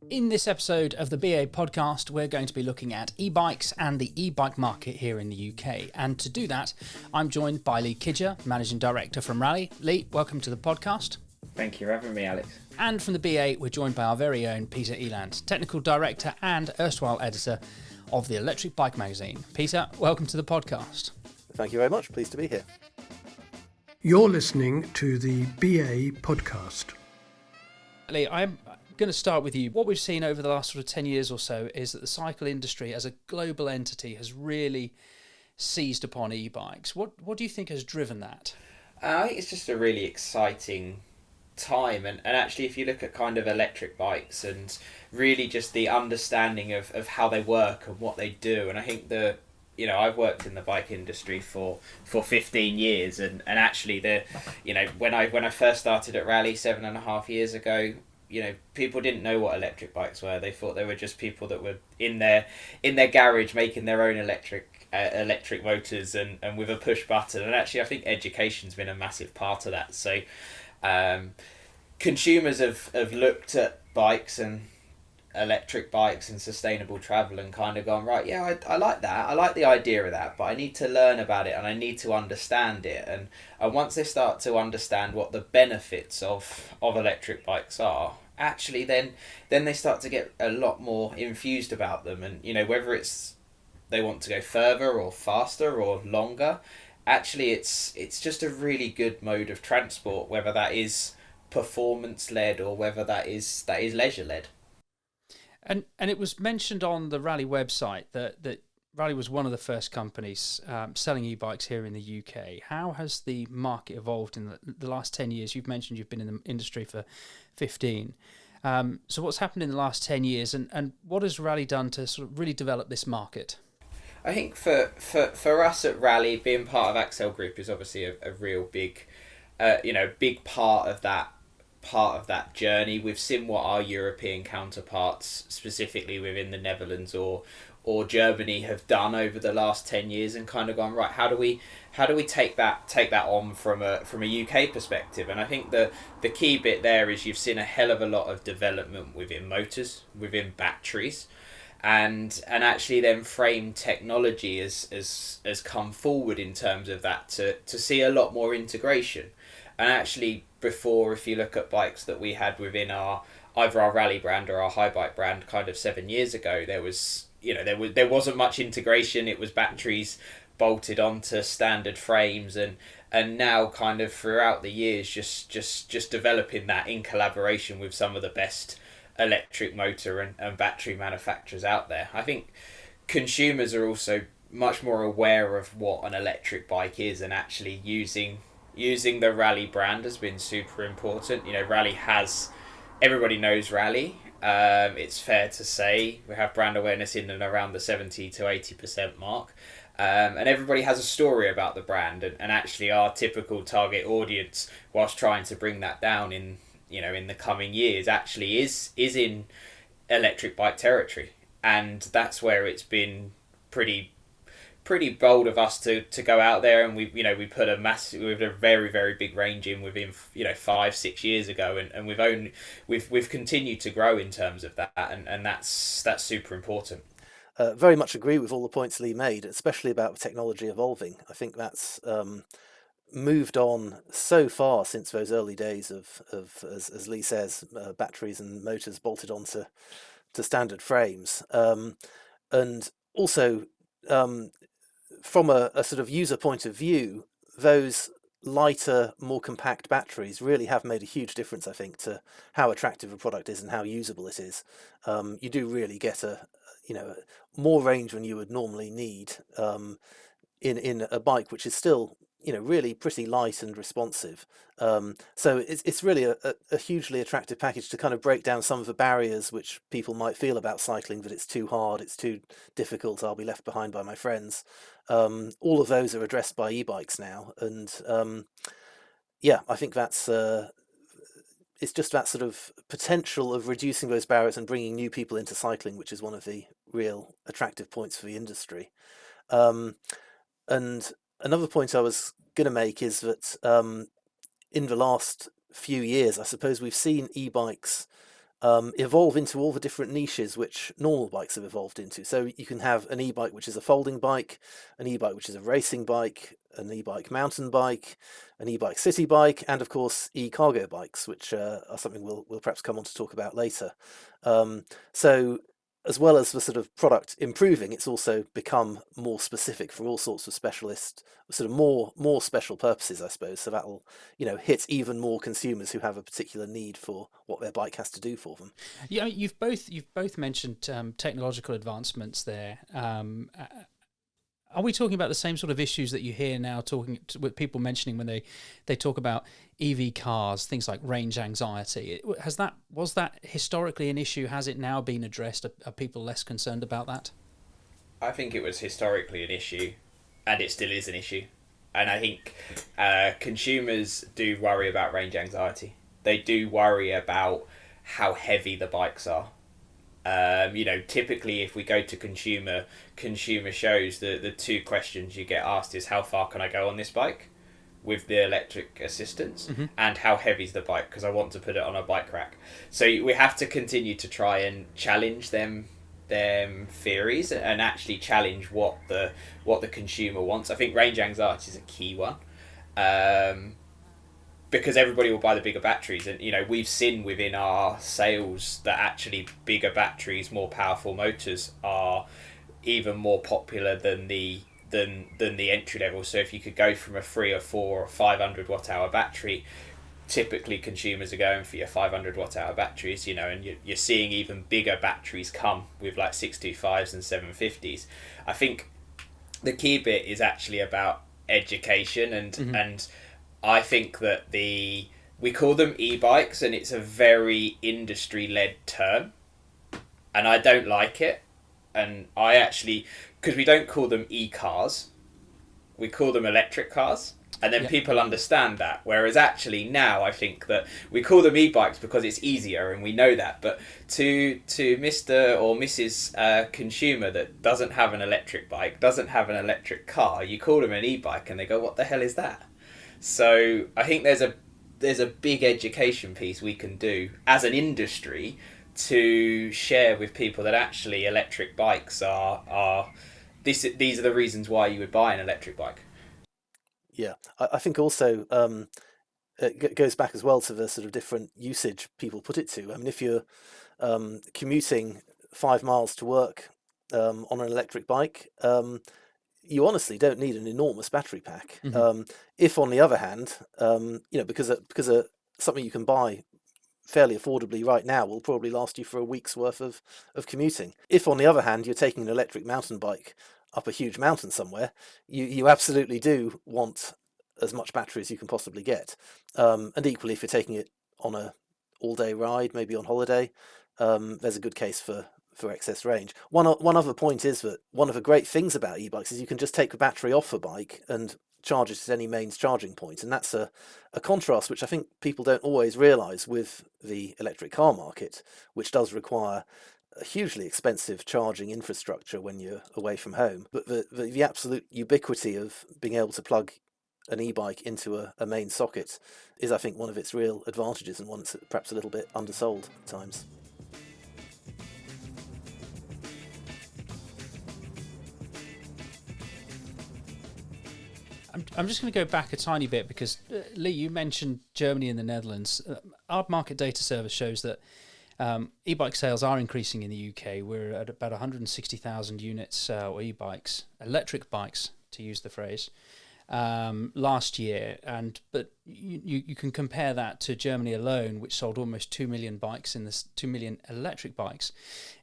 In this episode of the BA podcast, we're going to be looking at e-bikes and the e-bike market here in the UK. And to do that, I'm joined by Lee Kidger, Managing Director from Raleigh. Lee, welcome to the podcast. Thank you for having me, Alex. And from the BA, we're joined by our very own Peter Eland, Technical Director and erstwhile Editor of the Electric Bike magazine. Peter, welcome to the podcast. Thank you very much. Pleased to be here. You're listening to the BA podcast. Lee, I'm going to start with you. What we've seen over the last sort of 10 years or so is that the cycle industry as a global entity has really seized upon e-bikes. What do you think has driven that? I think it's just a really exciting time, and actually if you look at kind of electric bikes and really just the understanding of how they work and what they do, and I think I've worked in the bike industry for 15 years, and actually when I first started at Raleigh 7.5 years ago, people didn't know what electric bikes were. They thought they were just people that were in their garage making their own electric motors and with a push button. And actually I think education's been a massive part of that. So consumers have looked at bikes and electric bikes and sustainable travel and kind of gone, right, yeah, I like that. I like the idea of that, but I need to learn about it and I need to understand it. And once they start to understand what the benefits of electric bikes are, actually then they start to get a lot more infused about them. And, whether it's they want to go further or faster or longer, actually it's just a really good mode of transport, whether that is performance-led or whether that is leisure-led. And it was mentioned on the Raleigh website that Raleigh was one of the first companies selling e-bikes here in the UK. How has the market evolved in the last 10 years? You've mentioned you've been in the industry for 15. So what's happened in the last 10 years and what has Raleigh done to sort of really develop this market? I think for us at Raleigh, being part of Axel Group is obviously a real big, big part of that journey. We've seen what our European counterparts, specifically within the Netherlands or Germany, have done over the last 10 years and kind of gone, right, how do we take that on from a UK perspective? And I think the key bit there is you've seen a hell of a lot of development within motors, within batteries, and actually then frame technology has come forward in terms of that to see a lot more integration. And actually before, if you look at bikes that we had within either our Raleigh brand or our High Bike brand kind of 7 years ago, there wasn't much integration. It was batteries bolted onto standard frames, and now kind of throughout the years just developing that in collaboration with some of the best electric motor and battery manufacturers out there. I think consumers are also much more aware of what an electric bike is, and actually using the Raleigh brand has been super important. Everybody knows Raleigh. It's fair to say we have brand awareness in and around the 70 to 80% mark. And everybody has a story about the brand, and actually our typical target audience, whilst trying to bring that down in the coming years, actually is in electric bike territory. And that's where it's been pretty bold of us to go out there, and we put a very, very big range in within 5-6 years ago, and we've continued to grow in terms of that, and that's super important. Very much agree with all the points Lee made, especially about technology evolving. I think that's moved on so far since those early days of as Lee says, batteries and motors bolted onto standard frames, and also from a sort of user point of view, those lighter, more compact batteries really have made a huge difference, I think, to how attractive a product is and how usable it is. You do really get more range than you would normally need in a bike, which is still really pretty light and responsive. So it's really a hugely attractive package to kind of break down some of the barriers which people might feel about cycling, that it's too hard, it's too difficult, I'll be left behind by my friends. All of those are addressed by e-bikes now, and I think that's it's just that sort of potential of reducing those barriers and bringing new people into cycling, which is one of the real attractive points for the industry. And another point I was going to make is that in the last few years, I suppose we've seen e-bikes evolve into all the different niches which normal bikes have evolved into. So you can have an e-bike which is a folding bike, an e-bike which is a racing bike, an e-bike mountain bike, an e-bike city bike, and of course e-cargo bikes, which are something we'll perhaps come on to talk about later. So as well as the sort of product improving, it's also become more specific for all sorts of specialist, sort of more special purposes, I suppose. So that'll, hit even more consumers who have a particular need for what their bike has to do for them. Yeah, you've both mentioned technological advancements there. Are we talking about the same sort of issues that you hear now with people mentioning when they talk about EV cars, things like range anxiety? Was that historically an issue? Has it now been addressed? Are people less concerned about that? I think it was historically an issue, and it still is an issue. And I think consumers do worry about range anxiety. They do worry about how heavy the bikes are. Typically if we go to consumer shows, the two questions you get asked is how far can I go on this bike with the electric assistance, and how heavy is the bike because I want to put it on a bike rack. So we have to continue to try and challenge them theories and actually challenge what the consumer wants. I think range anxiety is a key one. Because everybody will buy the bigger batteries, and we've seen within our sales that actually bigger batteries, more powerful motors are even more popular than the entry level. So if you could go from a 3 or 4 or 500 watt hour battery, typically consumers are going for your 500 watt hour batteries, and you're seeing even bigger batteries come with like 625s and 750s. I think the key bit is actually about education and I think that we call them e-bikes, and it's a very industry-led term, and I don't like it. And because we don't call them e-cars, we call them electric cars, and then people understand that. Whereas actually now I think that we call them e-bikes because it's easier, and we know that. But to Mr. or Mrs. Consumer that doesn't have an electric bike, doesn't have an electric car, you call them an e-bike, and they go, "What the hell is that?" So I think there's a big education piece we can do as an industry to share with people that actually electric bikes are these are the reasons why you would buy an electric bike. Yeah, I think also it goes back as well to the sort of different usage people put it to. I mean, if you're commuting 5 miles to work on an electric bike, you honestly don't need an enormous battery pack. If, on the other hand, because something you can buy fairly affordably right now will probably last you for a week's worth of commuting. If, on the other hand, you're taking an electric mountain bike up a huge mountain somewhere, you absolutely do want as much battery as you can possibly get. And equally, if you're taking it on a all-day ride, maybe on holiday, there's a good case for excess range. One other point is that one of the great things about e-bikes is you can just take the battery off a bike and charge it at any mains charging point, and that's a contrast which I think people don't always realise with the electric car market, which does require a hugely expensive charging infrastructure when you're away from home. But the absolute ubiquity of being able to plug an e-bike into a main socket is, I think, one of its real advantages, and one that's perhaps a little bit undersold at times. I'm just going to go back a tiny bit because, Lee, you mentioned Germany and the Netherlands. Our market data service shows that e-bike sales are increasing in the UK. We're at about 160,000 units or e-bikes, electric bikes, to use the phrase, last year. But you can compare that to Germany alone, which sold almost 2 million bikes 2 million electric bikes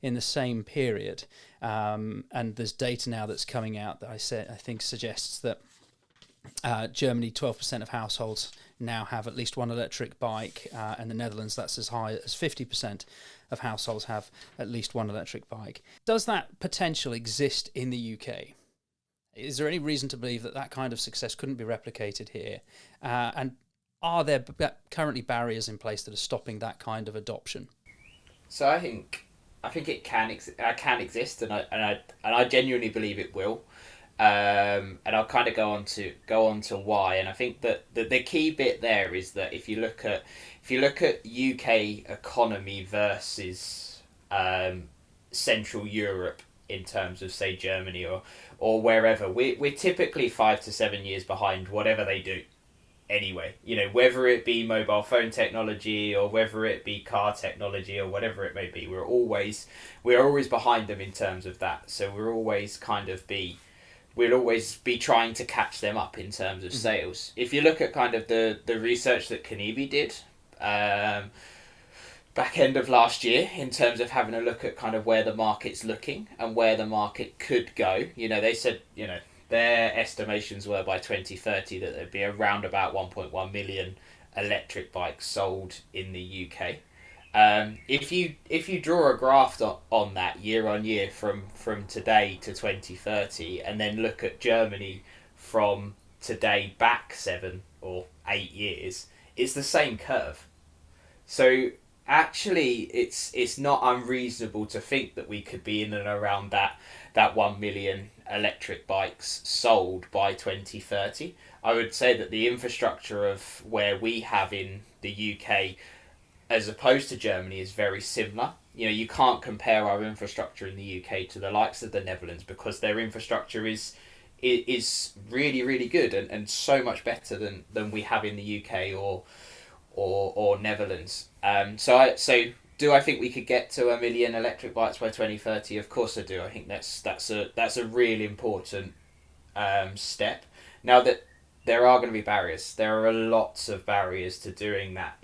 in the same period. And there's data now that's coming out that I think suggests that Germany, 12% of households now have at least one electric bike, and the Netherlands, that's as high as 50% of households have at least one electric bike. Does that potential exist in the UK? Is there any reason to believe that kind of success couldn't be replicated here? And are there currently barriers in place that are stopping that kind of adoption? So I think it can exist, and I genuinely believe it will. And I'll kind of go on to why. And I think that the key bit there is that if you look if you look at UK economy versus Central Europe in terms of, say, Germany or wherever, we're typically 5 to 7 years behind whatever they do anyway. Whether it be mobile phone technology or whether it be car technology or whatever it may be, we're always behind them in terms of that. So we'll always be trying to catch them up in terms of sales. If you look at kind of the research that Kanibi did back end of last year in terms of having a look at kind of where the market's looking and where the market could go, they said, their estimations were by 2030 that there'd be around about 1.1 million electric bikes sold in the UK. If you draw a graph on that year on year from today to 2030, and then look at Germany from today back 7 or 8 years, it's the same curve. So actually, it's not unreasonable to think that we could be in and around that 1 million electric bikes sold by 2030. I would say that the infrastructure of where we have in the UK as opposed to Germany is very similar. You can't compare our infrastructure in the UK to the likes of the Netherlands because their infrastructure is really, really good and so much better than we have in the UK or Netherlands. So do I think we could get to 1 million electric bikes by 2030? Of course I do. I think that's a really important step. Now that there are going to be barriers, there are lots of barriers to doing that.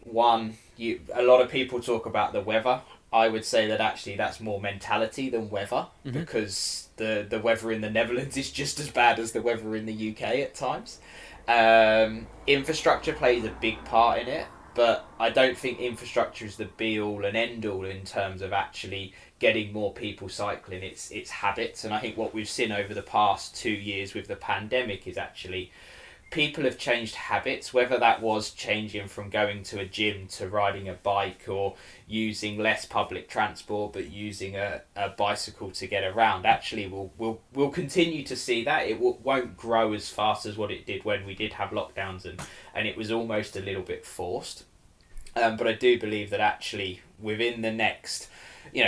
One, a lot of people talk about the weather. I would say that actually that's more mentality than weather, because the weather in the Netherlands is just as bad as the weather in the UK at times. Infrastructure plays a big part in it, but I don't think infrastructure is the be-all and end-all in terms of actually getting more people cycling. It's habits, and I think what we've seen over the past 2 years with the pandemic is actually people have changed habits, whether that was changing from going to a gym to riding a bike or using less public transport but using a bicycle to get around. Actually, we'll continue to see that. It won't grow as fast as what it did when we did have lockdowns and it was almost a little bit forced. But I do believe that actually within the next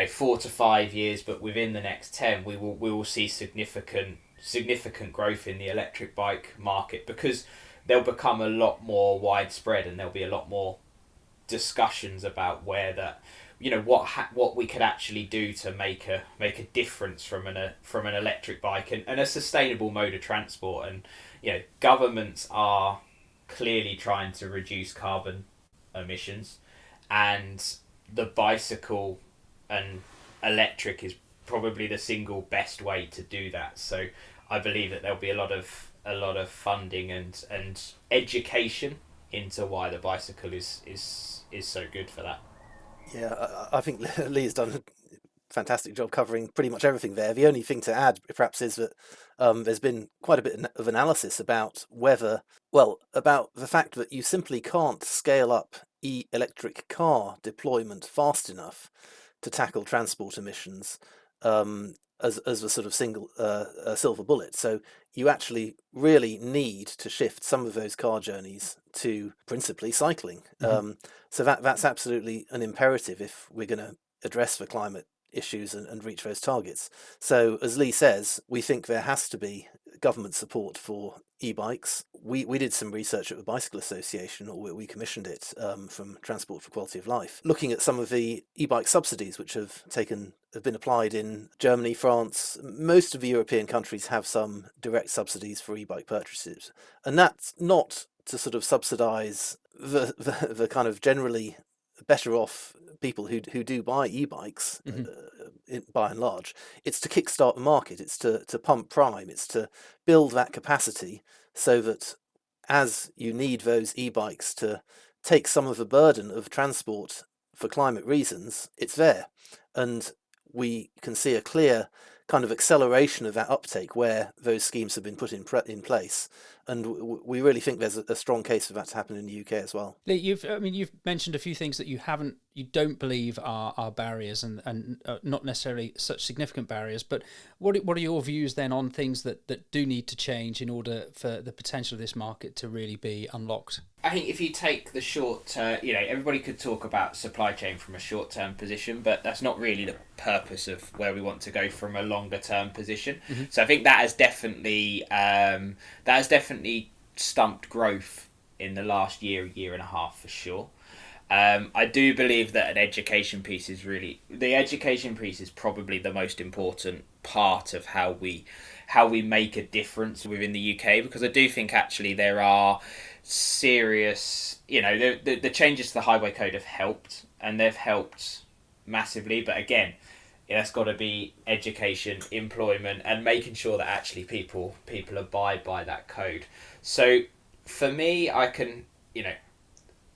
4 to 5 years, but within the next 10, we will see significant growth in the electric bike market, because they'll become a lot more widespread and there'll be a lot more discussions about where that, what we could actually do to make a difference from an electric bike and a sustainable mode of transport. And governments are clearly trying to reduce carbon emissions, and the bicycle and electric is probably the single best way to do that. So I believe that there'll be a lot of funding and education into why the bicycle is so good for that. Yeah, I think Lee has done a fantastic job covering pretty much everything there. The only thing to add perhaps is that there's been quite a bit of analysis about about the fact that you simply can't scale up electric car deployment fast enough to tackle transport emissions as a sort of single silver bullet. So you actually really need to shift some of those car journeys to principally cycling. So that's absolutely an imperative if we're going to address the climate issues and reach those targets. So as Lee says, we think there has to be government support for e-bikes. We did some research at the Bicycle Association, or we commissioned it from Transport for Quality of Life, looking at some of the e-bike subsidies which have been applied in Germany, France. Most of the European countries have some direct subsidies for e-bike purchases, and that's not to sort of subsidise the kind of generally better off people who do buy e-bikes by and large. It's to kickstart the market, it's to pump prime, it's to build that capacity so that as you need those e-bikes to take some of the burden of transport for climate reasons, it's there. And we can see a clear kind of acceleration of that uptake where those schemes have been put in place. and we really think there's a strong case for that to happen in the UK as well. Lee, you've mentioned a few things that you don't believe are barriers and not necessarily such significant barriers. But what are your views then on things that do need to change in order for the potential of this market to really be unlocked? I think if you take the short term, everybody could talk about supply chain from a short term position, but that's not really the purpose of where we want to go from a longer term position. Mm-hmm. So I think that has definitely stumped growth in the last year and a half for sure. I do believe that the education piece is probably the most important part of how we make a difference within the UK, because I do think actually there are serious, the changes to the highway code have helped, and they've helped massively, but again, it's got to be education, employment, and making sure that actually people abide by that code. So for me, I can,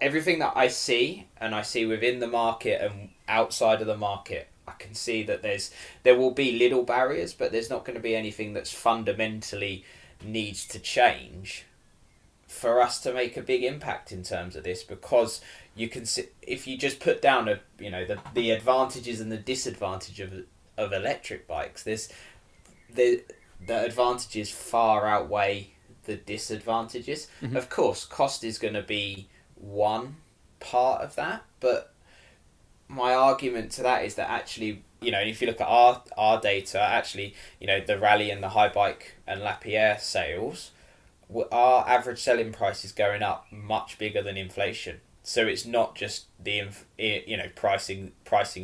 everything that I see within the market and outside of the market, I can see that there will be little barriers, but there's not going to be anything that's fundamentally needs to change for us to make a big impact in terms of this, because you can see, if you just put down the advantages and the disadvantage of electric bikes, the advantages far outweigh the disadvantages. Mm-hmm. Of course, cost is going to be one part of that, but my argument to that is that actually, if you look at our data, actually, the Raleigh and the High Bike and Lapierre sales, our average selling price is going up much bigger than inflation. So it's not just the pricing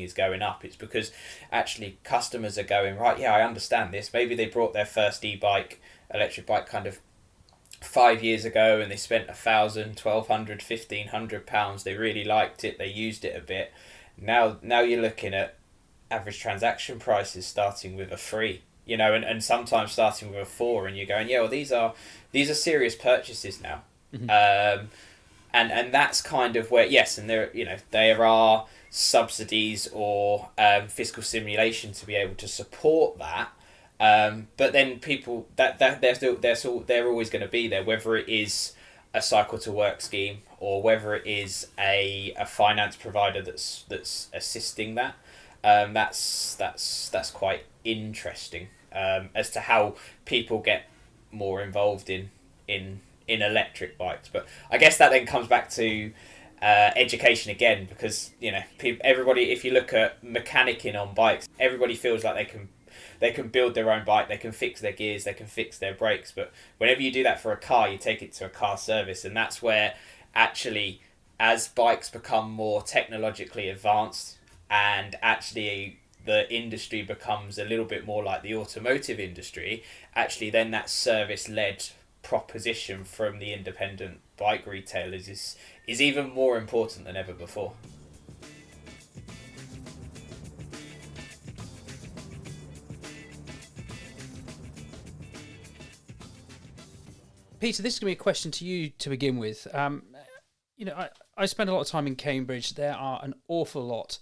is going up. It's because actually customers are going, right, yeah, I understand this. Maybe they brought their first electric bike kind of 5 years ago, and they spent £1,000, £1,200, £1,500. They really liked it. They used it a bit. Now you're looking at average transaction prices starting with a 3, and sometimes starting with a 4, and you're going, yeah, well, these are serious purchases now. Mm-hmm. And that's kind of where, yes, and there are subsidies or fiscal stimulation to be able to support that. But then people that they're always going to be there, whether it is a cycle to work scheme or whether it is a finance provider that's assisting that. That's quite interesting as to how people get more involved in electric bikes. But I guess that then comes back to education again, because everybody, if you look at mechanicking on bikes, everybody feels like they can build their own bike, they can fix their gears, they can fix their brakes. But whenever you do that for a car, you take it to a car service, and that's where actually, as bikes become more technologically advanced and actually the industry becomes a little bit more like the automotive industry, actually then that service-led proposition from the independent bike retailers is even more important than ever before. Peter, this is going to be a question to you to begin with. I spend a lot of time in Cambridge. There are an awful lot,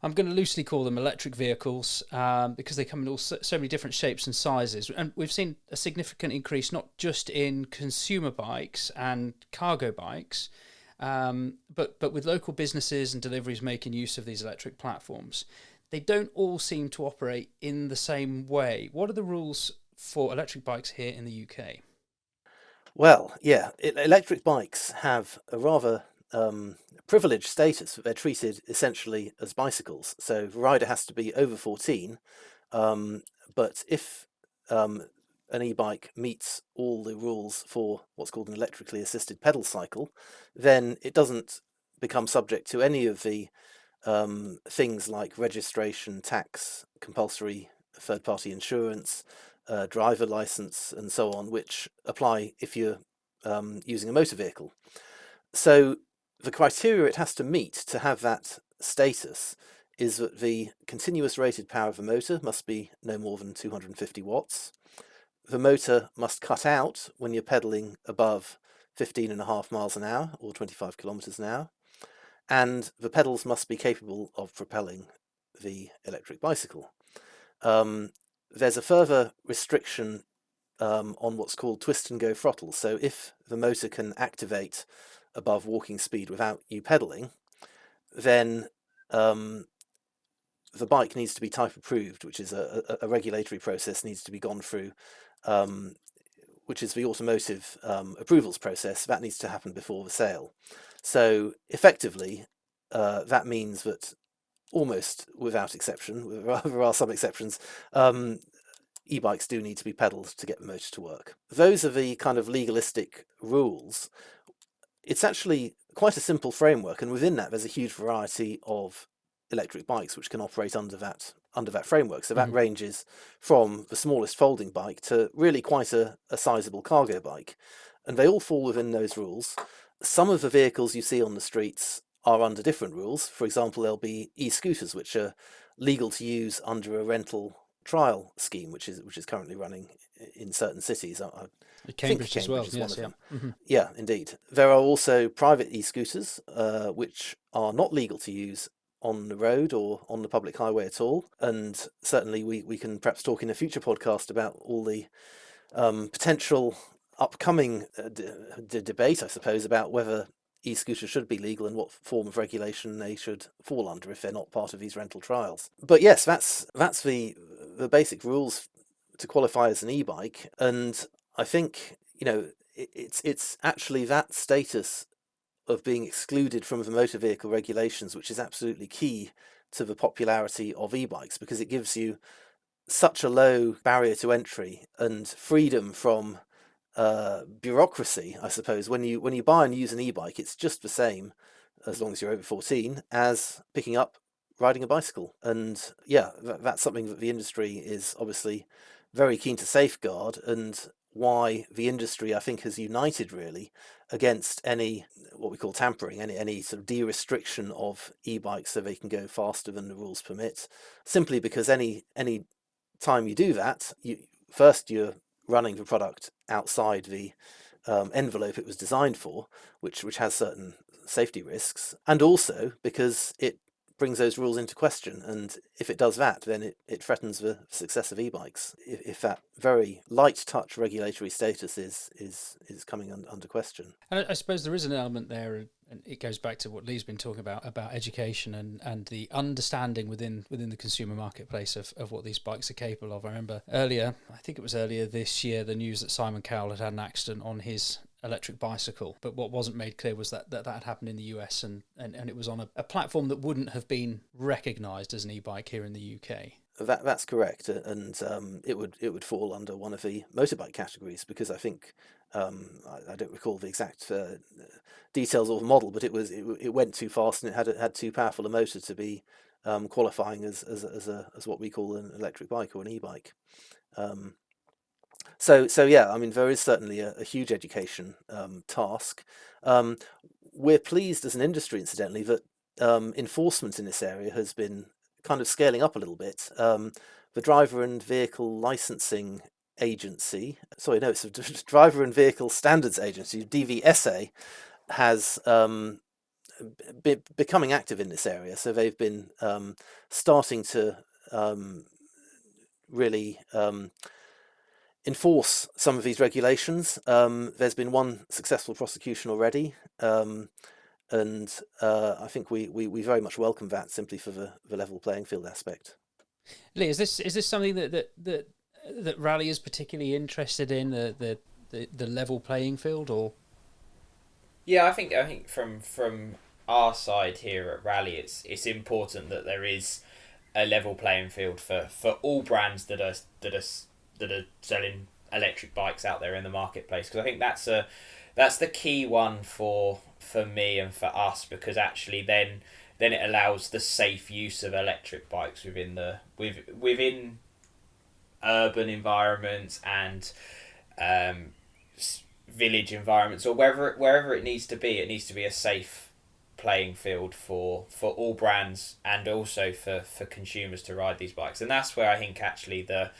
I'm going to loosely call them electric vehicles, because they come in so many different shapes and sizes. And we've seen a significant increase, not just in consumer bikes and cargo bikes, but with local businesses and deliveries making use of these electric platforms. They don't all seem to operate in the same way. What are the rules for electric bikes here in the UK? Well, yeah, electric bikes have a rather privileged status. They're treated essentially as bicycles. So the rider has to be over 14, but if an e-bike meets all the rules for what's called an electrically assisted pedal cycle, then it doesn't become subject to any of the things like registration, tax, compulsory third-party insurance, driver license, and so on, which apply if you're using a motor vehicle. So the criteria it has to meet to have that status is that the continuous rated power of the motor must be no more than 250 watts. The motor must cut out when you're pedalling above 15.5 miles an hour or 25 kilometers an hour. And the pedals must be capable of propelling the electric bicycle. There's a further restriction on what's called twist and go throttle. So if the motor can activate above walking speed without you pedalling, then the bike needs to be type approved, which is a regulatory process needs to be gone through, which is the automotive approvals process. That needs to happen before the sale. So effectively, that means that almost without exception, there are some exceptions, e-bikes do need to be pedalled to get the motor to work. Those are the kind of legalistic rules. It's actually quite a simple framework, and within that there's a huge variety of electric bikes which can operate under that framework. So that ranges from the smallest folding bike to really quite a sizable cargo bike, and they all fall within those rules. Some of the vehicles you see on the streets are under different rules. For example, there'll be e-scooters which are legal to use under a rental trial scheme, which is currently running in certain cities. Cambridge as well. Is yes, one of yeah. them. Yeah, indeed. There are also private e-scooters which are not legal to use on the road or on the public highway at all. And certainly we can perhaps talk in a future podcast about all the potential upcoming debate, I suppose, about whether e-scooters should be legal and what form of regulation they should fall under if they're not part of these rental trials. But yes, that's the basic rules to qualify as an e-bike, and I think it's actually that status of being excluded from the motor vehicle regulations which is absolutely key to the popularity of e-bikes, because it gives you such a low barrier to entry and freedom from bureaucracy, I suppose. When you buy and use an e-bike, it's just the same, as long as you're over 14, as picking up, riding a bicycle. And yeah, that's something that the industry is obviously very keen to safeguard, and why the industry, I think, has united really against any what we call tampering, any sort of de-restriction of e-bikes so they can go faster than the rules permit, simply because any time you do that, you're running the product outside the envelope it was designed for, which has certain safety risks, and also because it brings those rules into question. And if it does that, then it threatens the success of e-bikes. If that very light touch regulatory status is coming under question. And I suppose there is an element there, and it goes back to what Lee's been talking about education and the understanding within the consumer marketplace of what these bikes are capable of. I remember earlier this year, the news that Simon Cowell had an accident on his electric bicycle, but what wasn't made clear was that had happened in the US, and it was on a platform that wouldn't have been recognised as an e-bike here in the UK. That's correct, and it would fall under one of the motorbike categories, because I think I don't recall the exact details of the model, but it went too fast and it had too powerful a motor to be qualifying as what we call an electric bike or an e-bike. So yeah, I mean, there is certainly a huge education task. We're pleased as an industry, incidentally, that enforcement in this area has been kind of scaling up a little bit. The Driver and Vehicle Licensing Agency, it's the Driver and Vehicle Standards Agency, DVSA, has becoming active in this area. So they've been starting to really enforce some of these regulations. There's been one successful prosecution already, and I think we very much welcome that, simply for the level playing field aspect. Lee, is this something that Raleigh is particularly interested in, the level playing field, or? Yeah, I think from our side here at Raleigh, it's important that there is a level playing field for all brands that are selling electric bikes out there in the marketplace, because I think that's the key one for me and for us, because actually then it allows the safe use of electric bikes within urban environments and village environments, or wherever it needs to be. It needs to be a safe playing field for all brands, and also for consumers to ride these bikes. And that's where I think actually the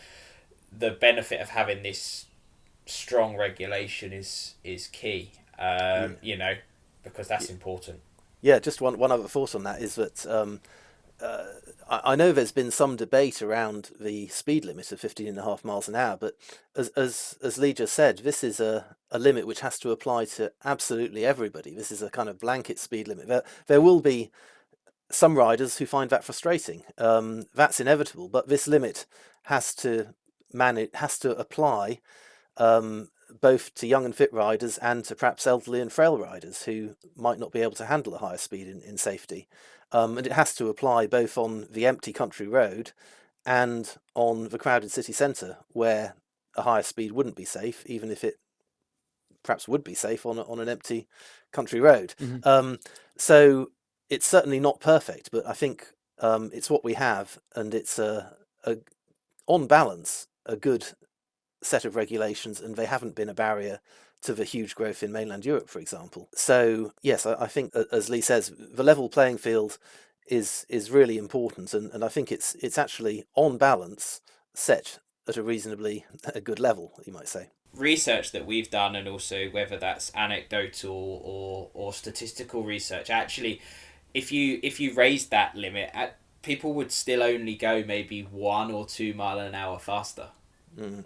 benefit of having this strong regulation is key, because that's important. Yeah, just one other thought on that is that I know there's been some debate around the speed limit of 15.5 miles an hour, but as Lee just said, this is a limit which has to apply to absolutely everybody. This is a kind of blanket speed limit. There will be some riders who find that frustrating. That's inevitable, but this limit has to apply both to young and fit riders and to perhaps elderly and frail riders who might not be able to handle a higher speed in safety. And it has to apply both on the empty country road and on the crowded city centre, where a higher speed wouldn't be safe, even if it perhaps would be safe on an empty country road. So it's certainly not perfect, but I think it's what we have, and it's on balance a good set of regulations, and they haven't been a barrier to the huge growth in mainland Europe, for example. So yes, I think, as Lee says, the level playing field is really important, and I think it's actually on balance set at a reasonably good level, you might say. Research that we've done, and also whether that's anecdotal or statistical research, actually, if you raised that limit, people would still only go maybe 1 or 2 mile an hour faster. No,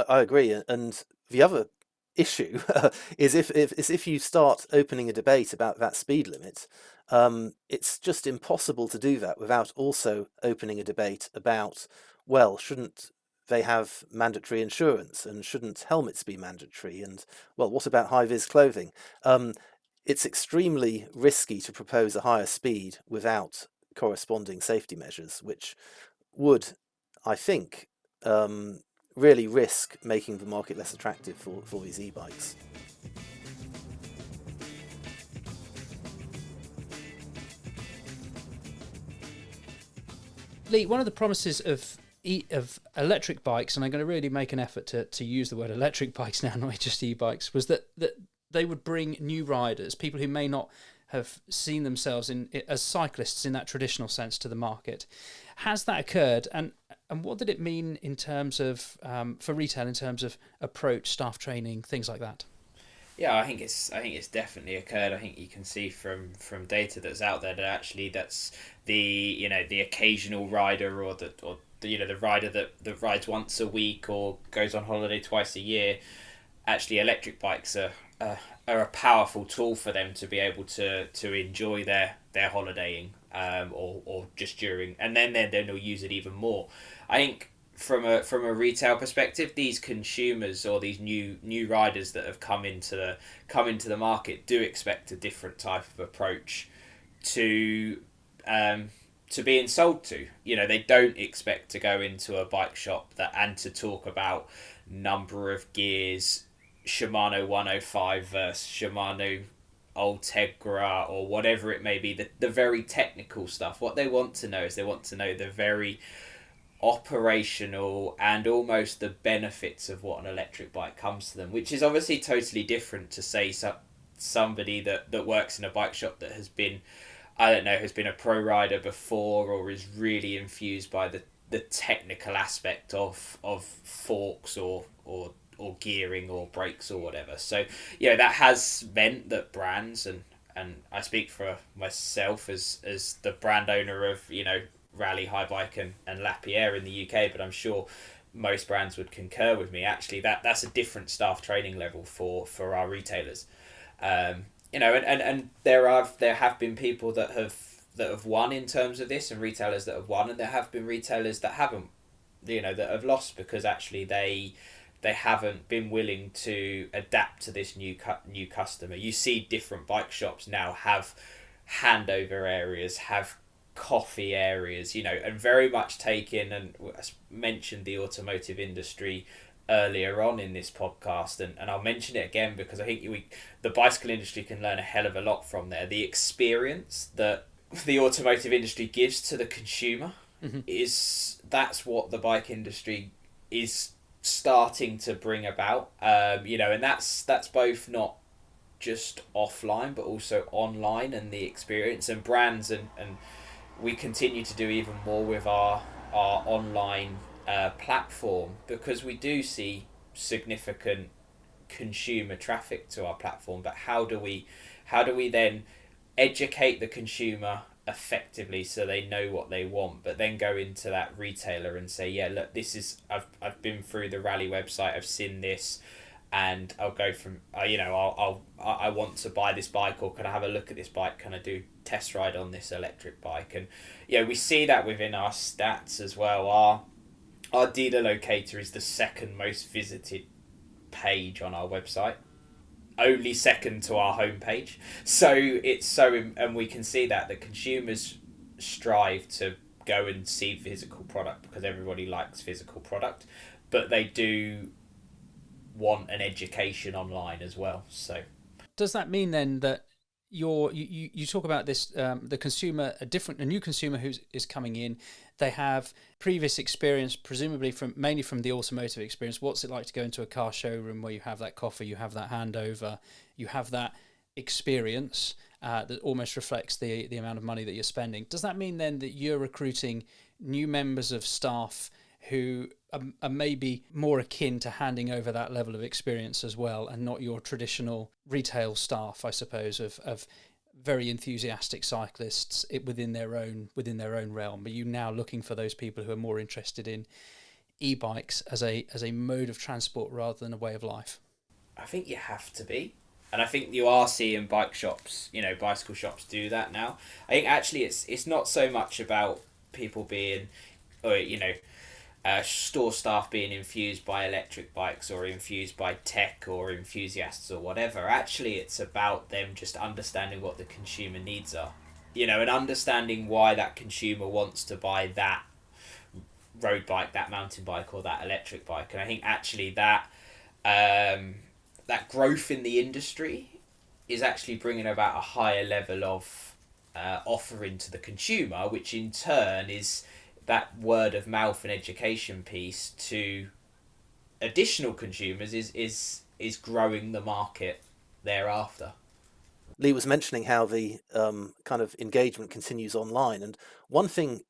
I agree. And the other issue is if you start opening a debate about that speed limit, it's just impossible to do that without also opening a debate about, well, shouldn't they have mandatory insurance, and shouldn't helmets be mandatory, and, well, what about high-vis clothing? It's extremely risky to propose a higher speed without corresponding safety measures, which would, I think, really risk making the market less attractive for these e-bikes. Lee, one of the promises of electric bikes, and I'm going to really make an effort to use the word electric bikes now, not just e-bikes, was that they would bring new riders, people who may not have seen themselves as cyclists in that traditional sense, to the market. Has that occurred, and what did it mean in terms of for retail, in terms of approach, staff training, things like that? Yeah, I think it's definitely occurred. I think you can see from data that's out there that actually that's the occasional rider or the rider that rides once a week or goes on holiday twice a year. Actually, electric bikes are a powerful tool for them to be able to enjoy their holidaying or just during, and then they'll use it even more. I think from a retail perspective, these consumers or these new riders that have come into the market do expect a different type of approach to being sold to. They don't expect to go into a bike shop and to talk about number of gears, Shimano 105 versus Shimano Ultegra, or whatever it may be, the very technical stuff. What they want to know is the very operational and almost the benefits of what an electric bike comes to them, which is obviously totally different to, say, somebody that works in a bike shop that has been a pro rider before, or is really infused by the technical aspect of forks or gearing or brakes or whatever. So that has meant that brands, and I speak for myself as the brand owner of Raleigh High Bike and Lapierre in the UK, but I'm sure most brands would concur with me. Actually, that's a different staff training level for our retailers. And there have been people that have won in terms of this, and retailers that have won, and there have been retailers that haven't, that have lost because actually they haven't been willing to adapt to this new customer. You see different bike shops now have handover areas, have coffee areas, and very much taken, and mentioned the automotive industry earlier on in this podcast, and I'll mention it again because I think the bicycle industry can learn a hell of a lot from there. The experience that the automotive industry gives to the consumer that's what the bike industry is starting to bring about, and that's both not just offline but also online, and the experience and brands, and we continue to do even more with our online platform, because we do see significant consumer traffic to our platform. But how do we then educate the consumer effectively so they know what they want, but then go into that retailer and say, yeah, look, this is, I've been through the Raleigh website, I've seen this, and I'll go from, I want to buy this bike, or can I have a look at this bike, can I do test ride on this electric bike? And we see that within our stats as well. Our dealer locator is the second most visited page on our website, only second to our homepage. So and we can see that the consumers strive to go and see physical product because everybody likes physical product, but they do want an education online as well. So does that mean then that you talk about this, the consumer, a new consumer who is coming in, they have previous experience, presumably mainly from the automotive experience. What's it like to go into a car showroom where you have that coffee, you have that handover, you have that experience that almost reflects the amount of money that you're spending? Does that mean then that you're recruiting new members of staff who are maybe more akin to handing over that level of experience as well, and not your traditional retail staff, I suppose, of very enthusiastic cyclists within their own realm? Are you now looking for those people who are more interested in e-bikes as a mode of transport rather than a way of life? I think you have to be. And I think you are seeing bike shops, bicycle shops do that now. I think actually it's not so much about people being, or store staff being infused by electric bikes or infused by tech or enthusiasts or whatever. Actually, it's about them just understanding what the consumer needs are, and understanding why that consumer wants to buy that road bike, that mountain bike, or that electric bike. And I think actually that that growth in the industry is actually bringing about a higher level of offering to the consumer, which in turn is that word of mouth and education piece to additional consumers is growing the market thereafter. Lee was mentioning how the kind of engagement continues online, and one thing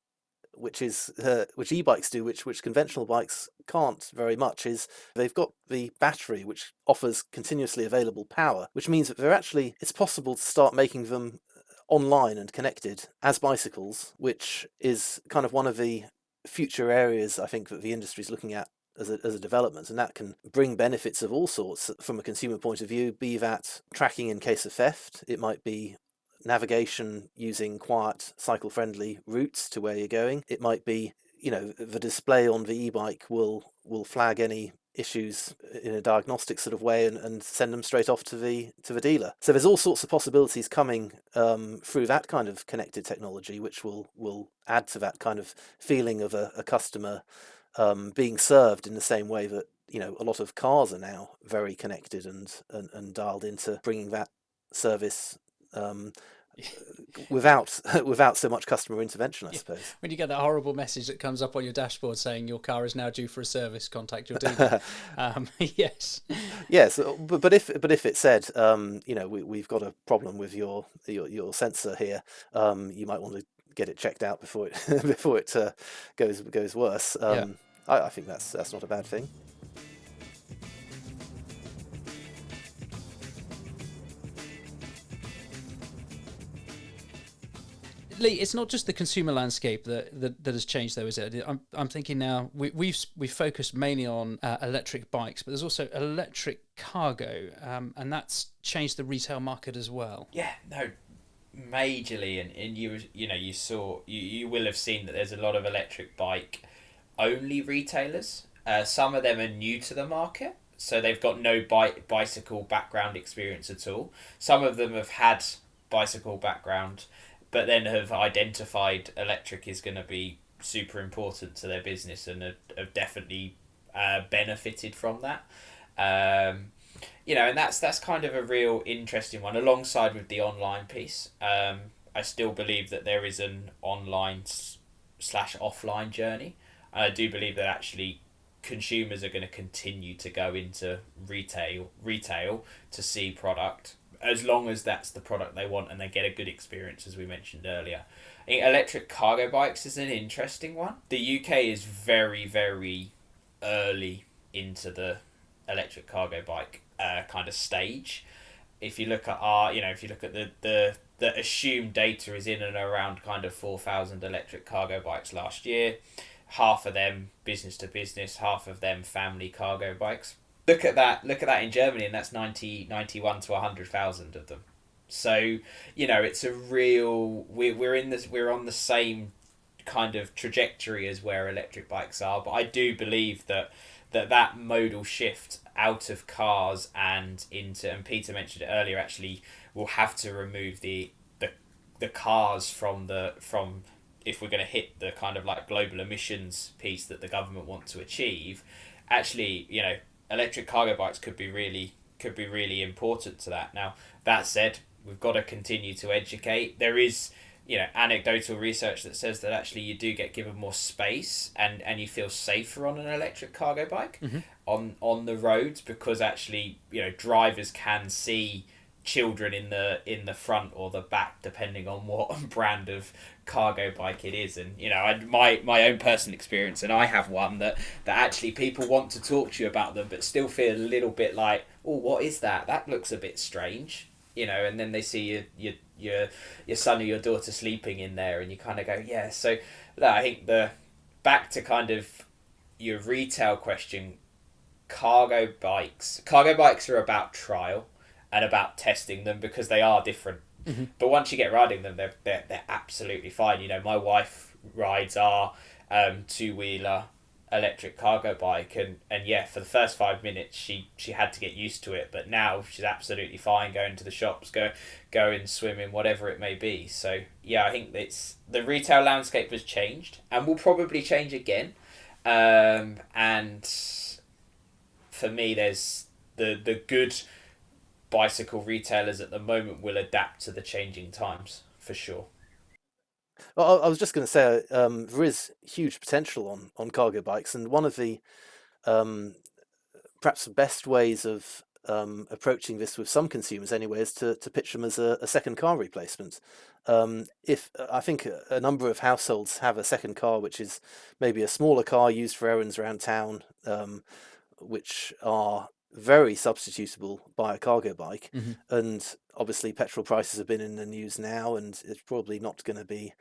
which e-bikes do, which conventional bikes can't very much, is they've got the battery which offers continuously available power, which means that it's possible to start making them online and connected as bicycles, which is kind of one of the future areas I think that the industry is looking at as a development, and that can bring benefits of all sorts from a consumer point of view, be that tracking in case of theft, it might be navigation using quiet cycle-friendly routes to where you're going, it might be the display on the e-bike will flag any issues in a diagnostic sort of way and send them straight off to the dealer. So there's all sorts of possibilities coming through that kind of connected technology, which will add to that kind of feeling of a customer being served in the same way that a lot of cars are now very connected and dialed into bringing that service without so much customer intervention, I suppose. When you get that horrible message that comes up on your dashboard saying your car is now due for a service, contact your dealer. Yes. Yes, but if it said, we've got a problem with your sensor here, you might want to get it checked out before it goes worse. I think that's not a bad thing. Lee, it's not just the consumer landscape that has changed, though, is it? I'm thinking now we've focused mainly on electric bikes, but there's also electric cargo, and that's changed the retail market as well. Yeah, no, majorly, and you will have seen that there's a lot of electric bike only retailers. Some of them are new to the market, so they've got no bicycle background experience at all. Some of them have had bicycle background, but then have identified electric is going to be super important to their business and have definitely benefited from that. And that's kind of a real interesting one, alongside with the online piece. I still believe that there is an online / offline journey. I do believe that actually consumers are going to continue to go into retail to see product, as long as that's the product they want and they get a good experience, as we mentioned earlier. I think electric cargo bikes is an interesting one. The UK is very, very early into the electric cargo bike kind of stage. If you look at the the assumed data is in and around kind of 4,000 electric cargo bikes last year. Half of them business to business, half of them family cargo bikes. Look at that in Germany, and that's 91 to 100,000 of them. So, it's a real, we're on the same kind of trajectory as where electric bikes are, but I do believe that modal shift out of cars and into, and Peter mentioned it earlier, actually we'll have to remove the cars from if we're going to hit the kind of like global emissions piece that the government want to achieve. Actually, electric cargo bikes could be really important to that. Now, that said, we've got to continue to educate. There is anecdotal research that says that actually you do get given more space and you feel safer on an electric cargo bike on the roads, because actually drivers can see children in the front or the back, depending on what brand of cargo bike it is. And my own personal experience, and I have one that actually people want to talk to you about them but still feel a little bit like, oh, what is that looks a bit strange, and then they see your son or your daughter sleeping in there, and you kind of go, yeah. So I think back to kind of your retail question, cargo bikes are about trial and about testing them, because they are different. But once you get riding them, they're absolutely fine. My wife rides our two-wheeler electric cargo bike, and yeah, for the first 5 minutes she had to get used to it, but now she's absolutely fine going to the shops, going swimming, whatever it may be. So yeah, I think the retail landscape has changed and will probably change again. And for me, there's the good bicycle retailers at the moment will adapt to the changing times for sure. Well, I was just going to say there is huge potential on cargo bikes, and one of the perhaps the best ways of approaching this with some consumers anyway is to pitch them as a second car replacement. If I think a number of households have a second car, which is maybe a smaller car used for errands around town, which are very substitutable by a cargo bike. And obviously petrol prices have been in the news now, and it's probably not going to be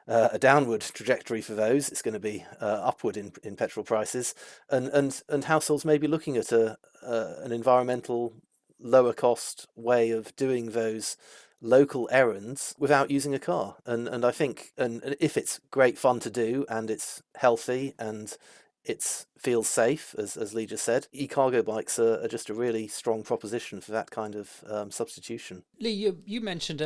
a downward trajectory for those. It's going to be upward in petrol prices, and households may be looking at an environmental lower cost way of doing those local errands without using a car. And I think, and if it's great fun to do and it's healthy and it feels safe, as Lee just said, e-cargo bikes are just a really strong proposition for that kind of substitution. Lee, you mentioned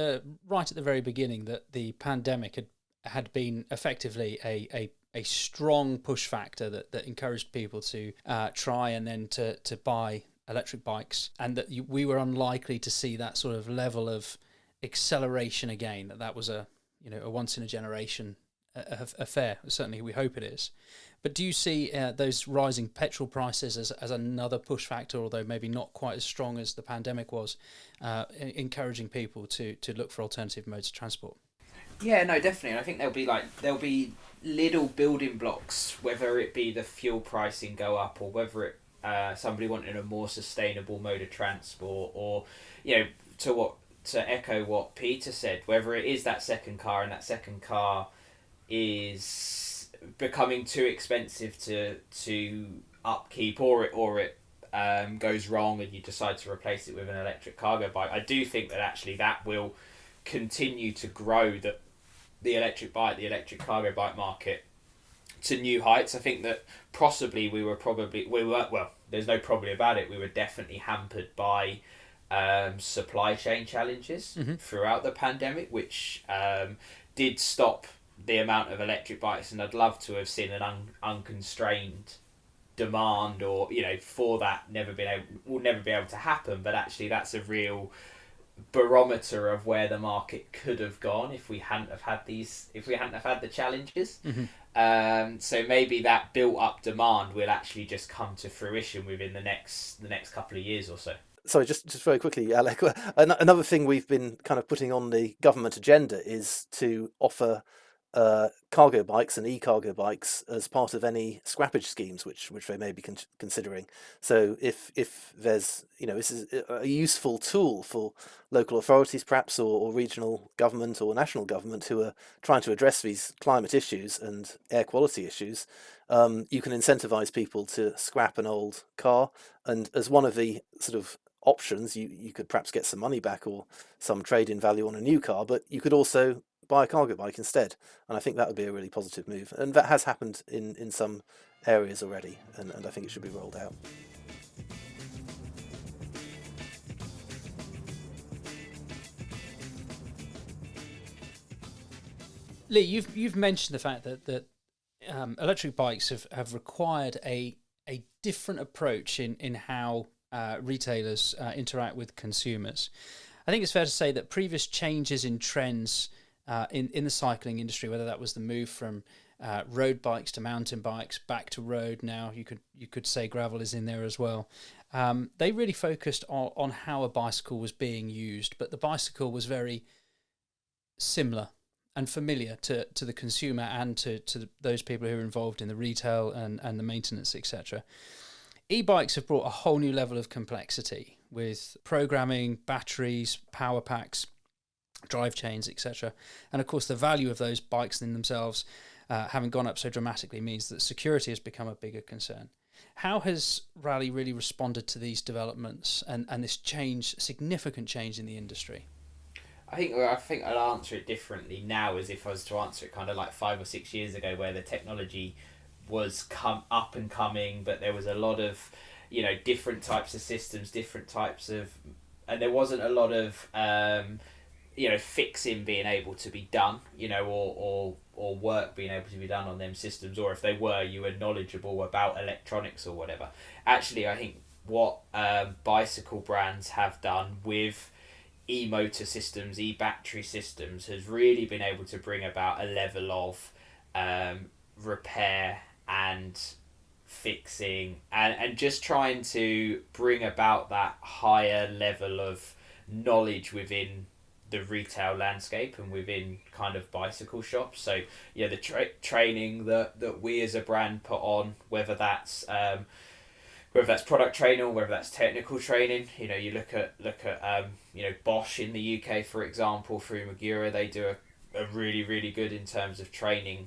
right at the very beginning that the pandemic had been effectively a strong push factor that encouraged people to try and then to buy electric bikes, and that we were unlikely to see that sort of level of acceleration again. That was a once in a generation affair. Certainly, we hope it is. But do you see those rising petrol prices as another push factor, although maybe not quite as strong as the pandemic was, encouraging people to look for alternative modes of transport? Yeah, no, definitely. I think there'll be little building blocks, whether it be the fuel pricing go up, or whether it somebody wanting a more sustainable mode of transport, or to echo what Peter said, whether it is that second car and that second car is becoming too expensive to upkeep, or it goes wrong and you decide to replace it with an electric cargo bike. I do think that actually that will continue to grow the electric cargo bike market to new heights. I think that possibly we were there's no probably about it, we were definitely hampered by supply chain challenges throughout the pandemic, which did stop the amount of electric bikes, and I'd love to have seen an unconstrained demand, or for that will never be able to happen. But actually that's a real barometer of where the market could have gone if we hadn't have had the challenges. So maybe that built up demand will actually just come to fruition within the next couple of years or so. Sorry, just very quickly, Alec, another thing we've been kind of putting on the government agenda is to offer cargo bikes and e-cargo bikes as part of any scrappage schemes which they may be considering. So if there's, this is a useful tool for local authorities perhaps, or regional government or national government who are trying to address these climate issues and air quality issues, you can incentivize people to scrap an old car, and as one of the sort of options, you could perhaps get some money back or some trade-in value on a new car, but you could also buy a cargo bike instead. And I think that would be a really positive move. And that has happened in some areas already, and I think it should be rolled out. Lee, you've mentioned the fact that electric bikes have required a different approach in how retailers interact with consumers. I think it's fair to say that previous changes in trends in the cycling industry, whether that was the move from road bikes to mountain bikes, back to road now, you could say gravel is in there as well. They really focused on how a bicycle was being used, but the bicycle was very similar and familiar to the consumer and to those people who are involved in the retail and the maintenance, etc. E-bikes have brought a whole new level of complexity with programming, batteries, power packs, drive chains, etc. And of course, the value of those bikes in themselves, having gone up so dramatically, means that security has become a bigger concern. How has Raleigh really responded to these developments and this significant change in the industry? I think I'll answer it differently now, as if I was to answer it kind of like 5 or 6 years ago, where the technology was up and coming, but there was a lot of, different types of systems, and there wasn't a lot of, fixing being able to be done, or work being able to be done on them systems, or if they were, you were knowledgeable about electronics or whatever. Actually, I think what bicycle brands have done with e-motor systems, e-battery systems, has really been able to bring about a level of repair and fixing and just trying to bring about that higher level of knowledge within the retail landscape and within kind of bicycle shops. So the training that we as a brand put on, whether that's product training or whether that's technical training. You look at Bosch in the UK, for example, through Magura, they do a really, really good in terms of training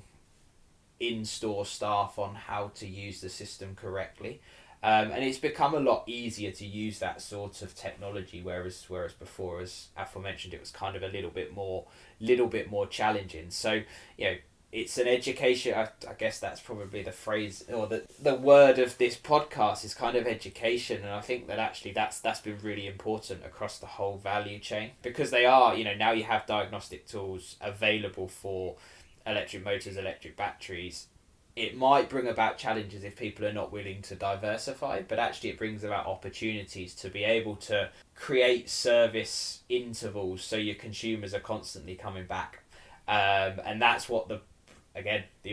in-store staff on how to use the system correctly. And it's become a lot easier to use that sort of technology, whereas before, as aforementioned, it was kind of a little bit more challenging. So, it's an education. I guess that's probably the phrase or the word of this podcast is kind of education, and I think that actually that's been really important across the whole value chain, because they are, now you have diagnostic tools available for electric motors, electric batteries. It might bring about challenges if people are not willing to diversify, but actually it brings about opportunities to be able to create service intervals so your consumers are constantly coming back. And that's what the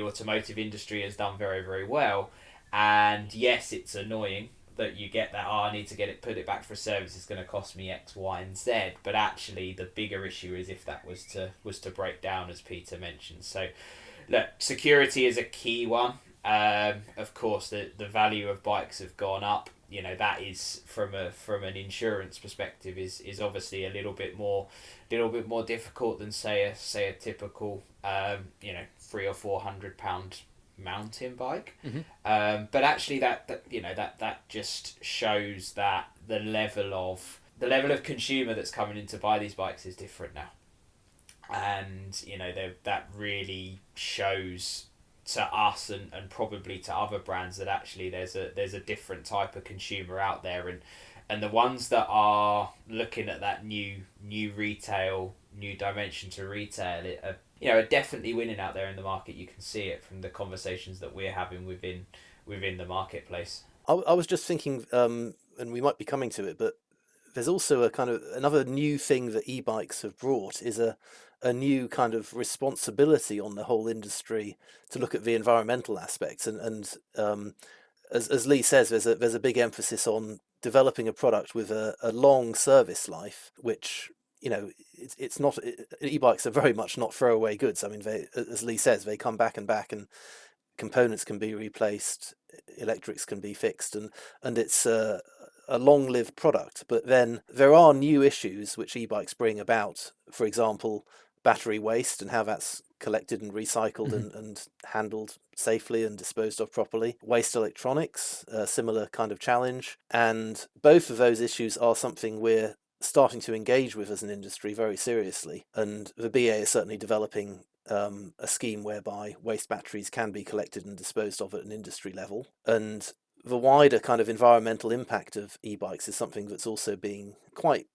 automotive industry has done very, very well. And yes, it's annoying that you get that, I need to put it back for a service, it's going to cost me X, Y, and Z. But actually the bigger issue is if that was to break down, as Peter mentioned. So look, security is a key one. Of course, the value of bikes have gone up. That is from an insurance perspective is obviously a little bit more difficult than say a typical £300 or £400 mountain bike. Mm-hmm. But actually that just shows that the level of consumer that's coming in to buy these bikes is different now. And that really shows to us and probably to other brands that actually there's a different type of consumer out there, and the ones that are looking at that new dimension to retail are definitely winning out there in the market. You can see it from the conversations that we're having within the marketplace. I was just thinking, and we might be coming to it, but there's also a kind of another new thing that e-bikes have brought is a new kind of responsibility on the whole industry to look at the environmental aspects. And as Lee says, there's a big emphasis on developing a product with a long service life, which it's not, e-bikes are very much not throwaway goods. I mean, they, as Lee says, they come back and back, and components can be replaced, electrics can be fixed, and it's a long-lived product. But then there are new issues which e-bikes bring about. For example, battery waste and how that's collected and recycled and handled safely and disposed of properly. Waste electronics, a similar kind of challenge. And both of those issues are something we're starting to engage with as an industry very seriously. And the BA is certainly developing a scheme whereby waste batteries can be collected and disposed of at an industry level. And the wider kind of environmental impact of e-bikes is something that's also being quite,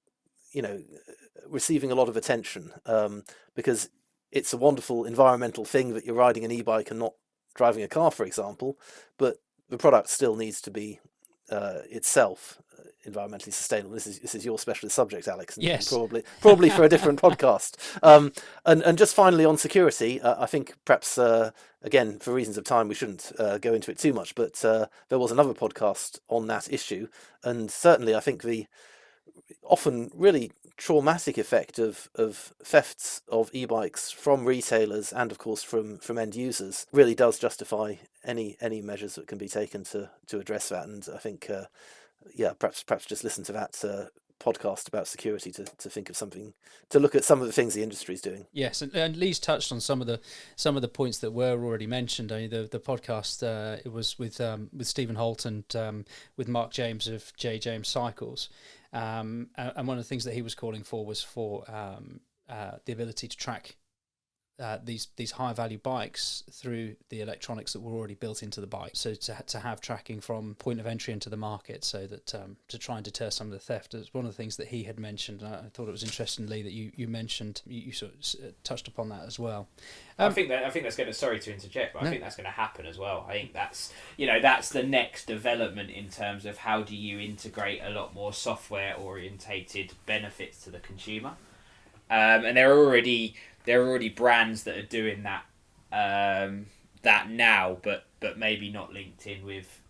receiving a lot of attention, because it's a wonderful environmental thing that you're riding an e-bike and not driving a car, for example, but the product still needs to be itself environmentally sustainable. This is your specialist subject, Alex, and yes, probably for a different podcast. And just finally on security, I think perhaps again for reasons of time we shouldn't go into it too much, but there was another podcast on that issue, and certainly I think the often really traumatic effect of thefts of e-bikes from retailers and of course from end users really does justify any measures that can be taken to address that. And I think perhaps just listen to that podcast about security to think of something, to look at some of the things the industry is doing. Yes, and Lee's touched on some of the points that were already mentioned. I mean, the podcast it was with Stephen Holt and with Mark James of J James Cycles, and one of the things that he was calling for was for the ability to track these high value bikes through the electronics that were already built into the bike. So to have tracking from point of entry into the market, so that to try and deter some of the theft. It's one of the things that he had mentioned, and I thought it was interesting, Lee, that you mentioned, you sort of touched upon that as well. I think that's going to, sorry to interject, but I think that's going to happen as well. I think that's the next development in terms of how do you integrate a lot more software orientated benefits to the consumer. And there are already brands that are doing that that now, but maybe not linked in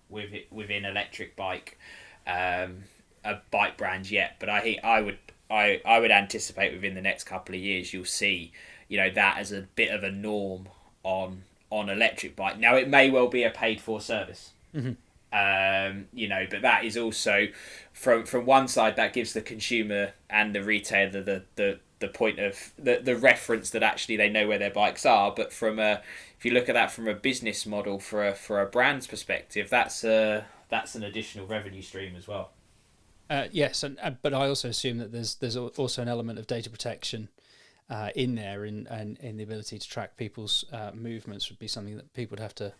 within electric bike bike brands yet. But I think I would anticipate within the next couple of years you'll see that as a bit of a norm on electric bike. Now it may well be a paid for service. Mm-hmm. But that is also from one side that gives the consumer and the retailer the point of the reference that actually they know where their bikes are. But if you look at that from a business model for a brand's perspective, that's an additional revenue stream as well. Yes, but I also assume that there's also an element of data protection in there, and the ability to track people's movements would be something that people would have to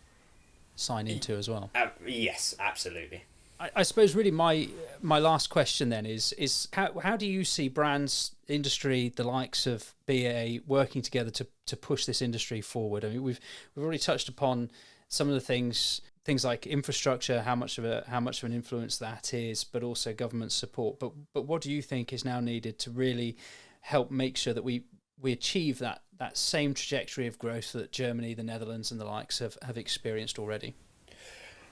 sign into as well. Yes, absolutely. I suppose really my last question then is how do you see brands, industry, the likes of BA working together to push this industry forward? I mean, we've already touched upon some of the things like infrastructure, how much of an influence that is, but also government support. But what do you think is now needed to really help make sure that we achieve that same trajectory of growth that Germany, the Netherlands, and the likes have experienced already?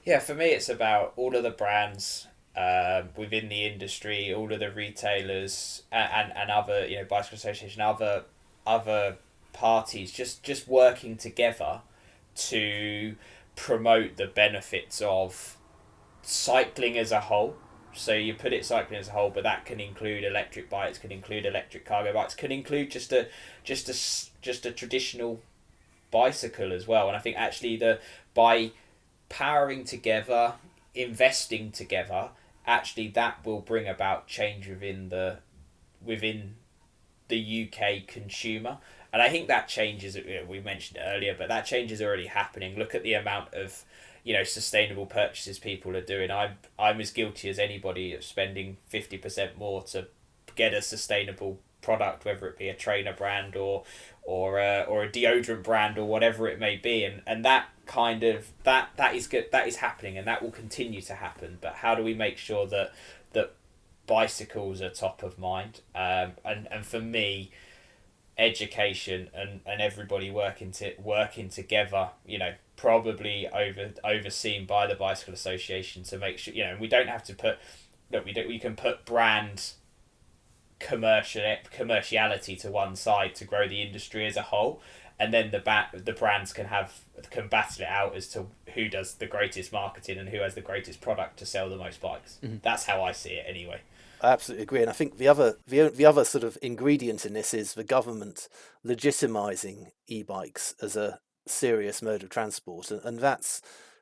Yeah, for me, it's about all of the brands within the industry, all of the retailers and other, bicycle association, other parties, just working together to promote the benefits of cycling as a whole. So you put it cycling as a whole, but that can include electric bikes, can include electric cargo bikes, can include just a traditional bicycle as well. And I think actually by powering together, investing together, actually that will bring about change within the UK consumer. And I think that change is, we mentioned it earlier, but that change is already happening. Look at the amount of sustainable purchases people are doing. I'm as guilty as anybody of spending 50% more to get a sustainable product, whether it be a trainer brand or a deodorant brand or whatever it may be, and that kind of that is good, that is happening, and that will continue to happen. But how do we make sure that bicycles are top of mind? And for me, education and everybody working together, probably overseen by the Bicycle Association to make sure, we don't have to put, we can put brand commerciality to one side to grow the industry as a whole, and then the brands can battle it out as to who does the greatest marketing and who has the greatest product to sell the most bikes. That's how I see it anyway. I absolutely agree, and I think the other sort of ingredient in this is the government legitimising e-bikes as a serious mode of transport, and that's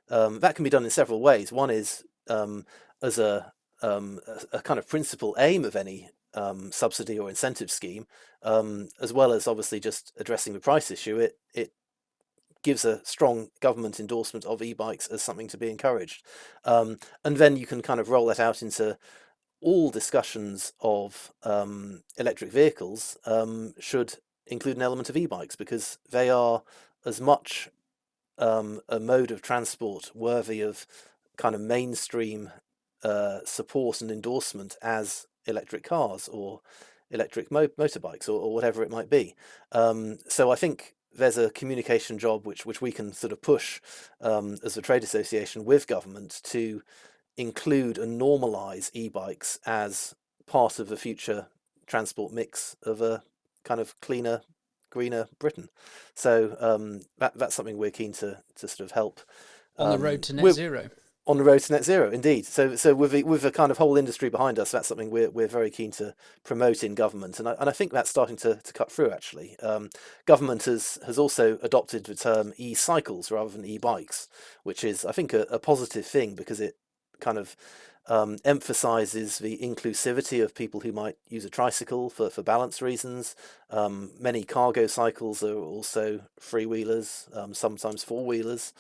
that can be done in several ways. One is as a kind of principal aim of any subsidy or incentive scheme, as well as obviously just addressing the price issue. It gives a strong government endorsement of e-bikes as something to be encouraged, and then you can kind of roll that out into all discussions of electric vehicles should include an element of e-bikes, because they are as much a mode of transport worthy of kind of mainstream support and endorsement as electric cars or electric motorbikes or whatever it might be. So I think there's a communication job which we can sort of push as a trade association with government to include and normalise e-bikes as part of the future transport mix of a kind of cleaner, greener Britain. So that's something we're keen to sort of help on the road to net zero. On the road to net zero, indeed. So with the kind of whole industry behind us, that's something we're very keen to promote in government, and I think that's starting to cut through. Actually, government has also adopted the term e-cycles rather than e-bikes, which is, I think, a positive thing, because it kind of emphasizes the inclusivity of people who might use a tricycle for balance reasons. Many cargo cycles are also freewheelers, sometimes four-wheelers.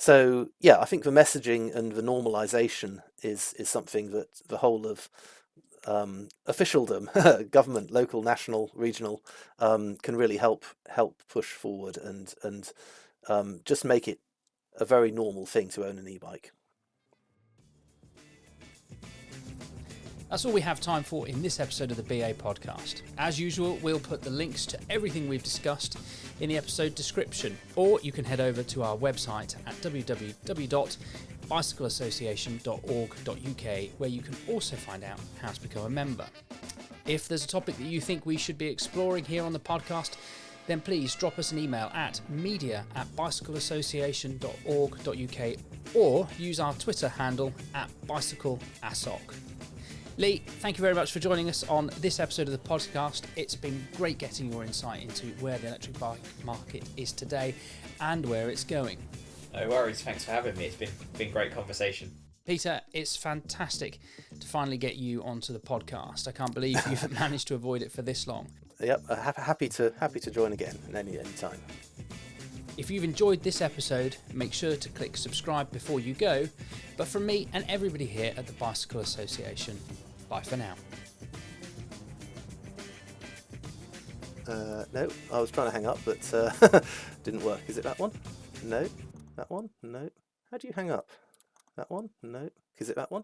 So yeah, I think the messaging and the normalization is something that the whole of officialdom, government, local, national, regional, can really help push forward and just make it a very normal thing to own an e-bike. That's all we have time for in this episode of the BA podcast. As usual, we'll put the links to everything we've discussed in the episode description, or you can head over to our website at www.bicycleassociation.org.uk, where you can also find out how to become a member. If there's a topic that you think we should be exploring here on the podcast, then please drop us an email at media@bicycleassociation.org.uk, or use our Twitter handle @bicycleassoc. Lee, thank you very much for joining us on this episode of the podcast. It's been great getting your insight into where the electric bike market is today and where it's going. No worries, thanks for having me. It's been great conversation. Peter, it's fantastic to finally get you onto the podcast. I can't believe you've managed to avoid it for this long. Yep, happy to join again any time. If you've enjoyed this episode, make sure to click subscribe before you go. But from me and everybody here at the Bicycle Association, bye for now. No, I was trying to hang up, but didn't work. Is it that one? No. That one? No. How do you hang up? That one? No. Is it that one?